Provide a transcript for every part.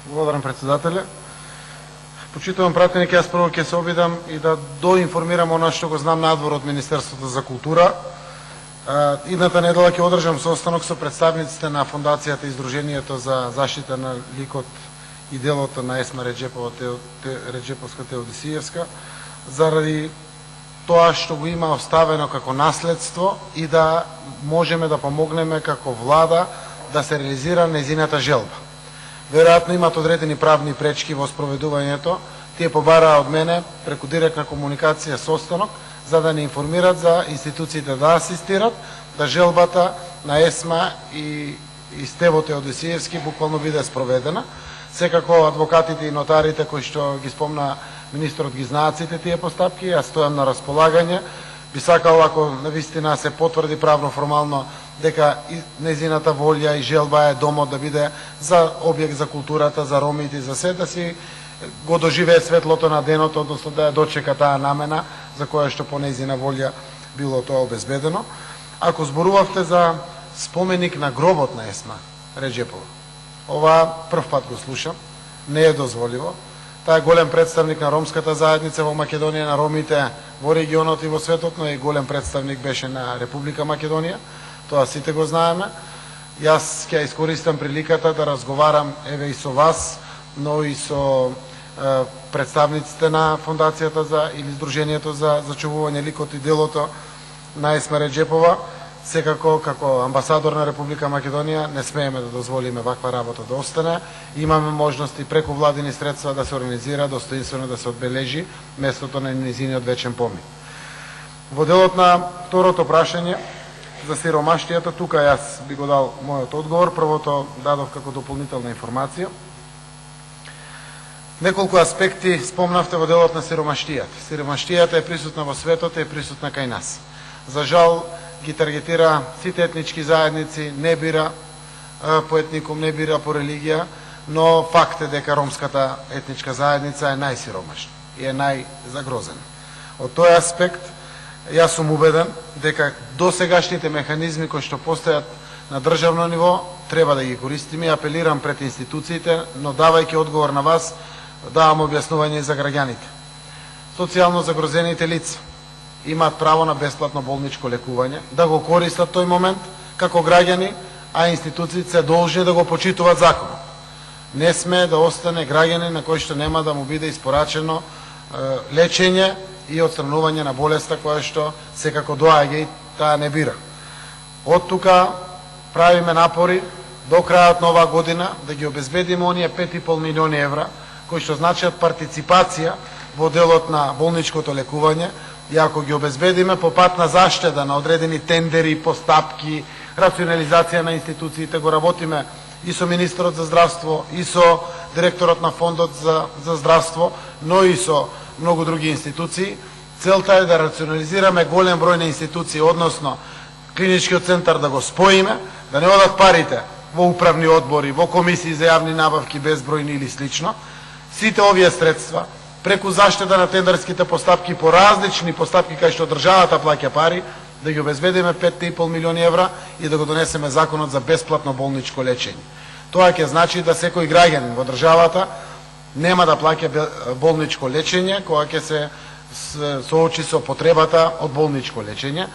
Благодарам, председателе. Почитувам пратеник, јас прво ќе се обидам и да доинформирам она што го знам надвор од Министерството за култура. Идната недела ќе одржам состанок со представниците на Фондацијата и Издруженијето за заштита на ликот и делото на Есма Реджеповска Теодосиевска, заради тоа што го има оставено како наследство и да можеме да помогнеме како влада да се реализира нејзината желба. Веројатно имат одредени правни пречки во спроведувањето. Тие побараа од мене преку директна комуникација состанок за да не информират за институциите да асистират, да желбата на Есма и Стево Теодосиевски буквално биде спроведена. Секако адвокатите и нотарите кои што ги спомна министрот ги знаат сите тие постапки, јас стојам на располагање. Би сакал, ако навистина се потврди правно формално дека незината волја и желба е домот да биде за објект за културата, за ромите и за се, да си го доживее светлото на денот, односно да ја дочека таа намена за која што по незина волја било тоа обезбедено. Ако зборувавте за споменик на гробот на Есма Реджепова, ова прв пат го слушам, не е дозволиво. Таа е голем представник на ромската заедница во Македонија, на ромите во регионот и во светот, но и голем представник беше на Република Македонија. Тоа сите го знаеме. Јас ќе искористам приликата да разговарам еве и со вас, но и со представниците на Фондацијата за или Сдруженијето за зачувување ликот и делото на Есма Реджепова. Секако, како амбасадор на Република Македонија, не смееме да дозволиме ваква работа да остане. Имаме можности преку владини средства да се организира, достоинствено да се одбележи местото на незиниот вечен помин. Во делот на второто прашање за сиромаштијата, тука јас би го дал мојот одговор. Првото дадов како дополнителна информација. Неколку аспекти спомнавте во делот на сиромаштијата. Сиромаштијата е присутна во светот и е присутна кај нас. За жал, ги таргетира сите етнички заедници, не бира по етникум, не бира по религија, но факт е дека ромската етничка заедница е најсиромашна и е најзагрозена. Од тој аспект, јас сум убеден дека досегашните механизми кои што постојат на државно ниво треба да ги користиме и апелирам пред институциите, но давајќи одговор на вас, давам објаснување за граѓаните. Социјално загрозените лица имаат право на бесплатно болничко лекување, да го користат тој момент како граѓани, а институциите се должни да го почитуваат законот. Не сме да остане граѓани на кој што нема да му биде испорачено лечење и отстранување на болеста која што секако доаѓа и таа не бира. Од тука правиме напори до крајот на оваа година да ги обезбедиме оние 5,5 милиони евра кои што значат партиципација во делот на болничкото лекување. И ако ги обезбедиме по пат на заштеда на одредени тендери, постапки, рационализација на институциите, го работиме и со министерот за здравство, и со директорот на фондот за здравство, но и со многу други институции. Целта е да рационализираме голем број на институции, односно клиничкиот центар да го споиме, да не одат парите во управни одбори, во комисии за јавни набавки безбројни или слично. Сите овие средства преку заштеда на тендерските постапки по различни постапки кај што државата плаќа пари, да ги обезбедиме 5,5 милиони евра и да го донесеме законот за бесплатно болничко лечење. Тоа ќе значи да секој граѓанин во државата нема да плаќа болничко лечење кога ќе се соочи со потребата од болничко лечење.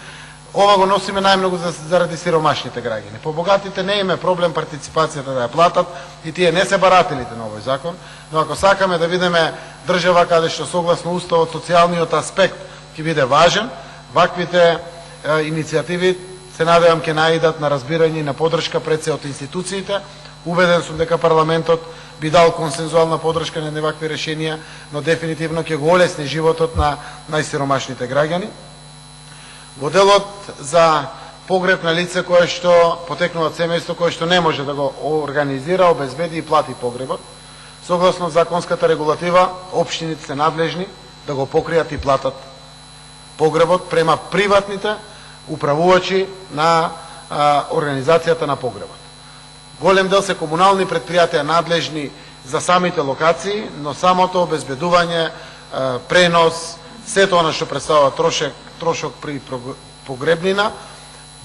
Ова го носиме најмногу заради сиромашните граѓани. По богатите не име проблем партиципацијата да ја платат и тие не се барателите на овој закон, но ако сакаме да видиме држава каде што согласно уставот социјалниот аспект ќе биде важен, ваквите иницијативи се надевам ќе наидат на разбирање и на поддршка пред се од институциите. Убеден сум дека парламентот би дал консензуална поддршка на вакви решенија, но дефинитивно ќе го олесни животот на најсиромашните граѓани. Во делот за погреб на лице кое што потекнува од семејство, кое што не може да го организира, обезбеди и плати погребот, согласно законската регулатива, општините се надлежни да го покријат и платат погребот према приватните управувачи на организацијата на погребот. Голем дел се комунални предпријатија надлежни за самите локации, но самото обезбедување, пренос, сето она што представува трошок при погребнина,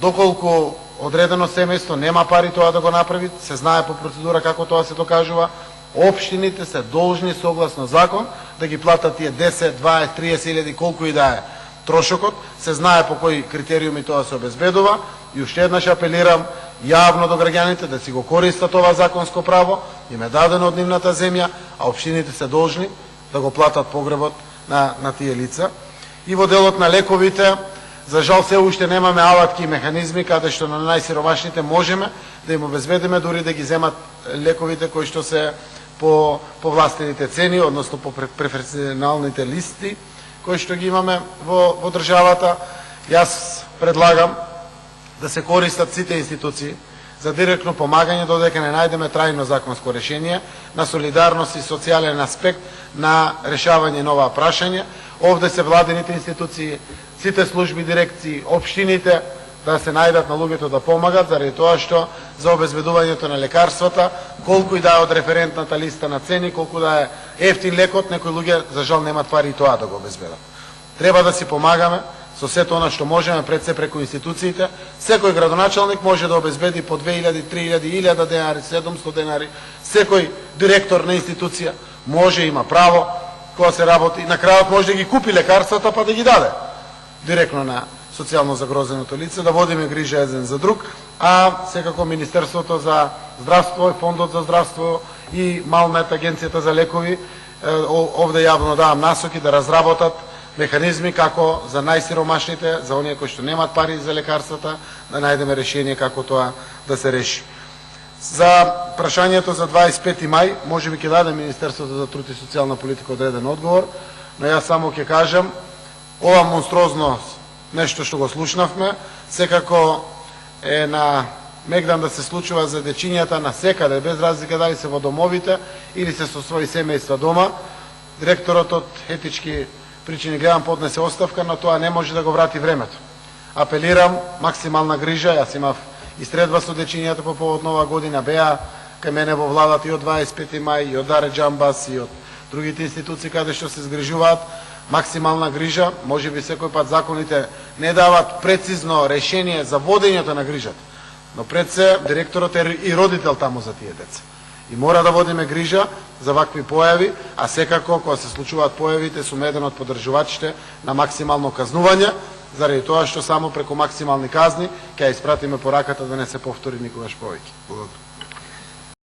доколку одредено семејство нема пари тоа да го направи, се знае по процедура како тоа се докажува, општините се должни согласно закон да ги платат тие 10, 20, 30 илјади, колку и да е трошокот, се знае по кои критериуми тоа се обезбедува и уште еднаш апелирам јавно до граѓаните да си го користат ова законско право, им е дадено од нивната земја, а општините се должни да го платат погребот на тие лица. И во делот на лековите, за жал се уште немаме алатки и механизми каде што на најсиромашните можеме да им обезбедиме дури да ги земат лековите кои што се по властените цени, односно по преференцијалните листи кои што ги имаме во државата. Јас предлагам да се користат сите институции за директно помагање додека не најдеме трајно законско решение на солидарност и социјален аспект на решавање на оваа прашање. Овде се владините институции, сите служби, дирекции, општините да се најдат на луѓето да помагат, заради тоа што за обезбедувањето на лекарствата, колку и да е од референтната листа на цени, колку да е ефтин лекот, некои луѓе за жал немат пари и тоа да го обезбедат. Треба да си помагаме со сето она што можеме, пред се преку институциите. Секој градоначалник може да обезбеди по 2000, 3000, 1000 денари, 700 денари. Секој директор на институција може, има право, кога се работи, на крајот може да ги купи лекарствата па да ги даде директно на социјално загрозеното лице, да водиме грижа еден за друг, а секако Министерството за здравство, Фондот за здравство и Малмет, Агенцијата за лекови, овде јавно давам насоки да разработат механизми како за најсиромашните, за оние кои што немат пари за лекарствата, да најдеме решение како тоа да се реши. За прашањето за 25 мај, може би ќе даде Министерството за труд и социјална политика одреден одговор, но јас само ќе кажам, ова монструозно нешто што го слушнавме, секако е на мегдан да се случува за дечињата на секаде, без разлика дали се во домовите или се со своји семејства дома. Директорот од етички причини гледам поднесе оставка, но тоа не може да го врати времето. Апелирам максимална грижа, јас имав истредба со дечињата по повод Нова година, беа кај мене во владата и од 25 мај, и од Даре Джамбас, и од другите институции каде што се згрижуваат. Максимална грижа, може би секој пат законите не дават прецизно решение за водењето на грижата, но пред се директорот е и родител таму за тие деца. И мора да водиме грижа за вакви појави, а секако кога се случуваат појавите сум еден од поддржувачите на максимално казнување, заради тоа што само преку максимални казни ќе ја испратиме пораката да не се повтори никогаш повеќе. Благодарам.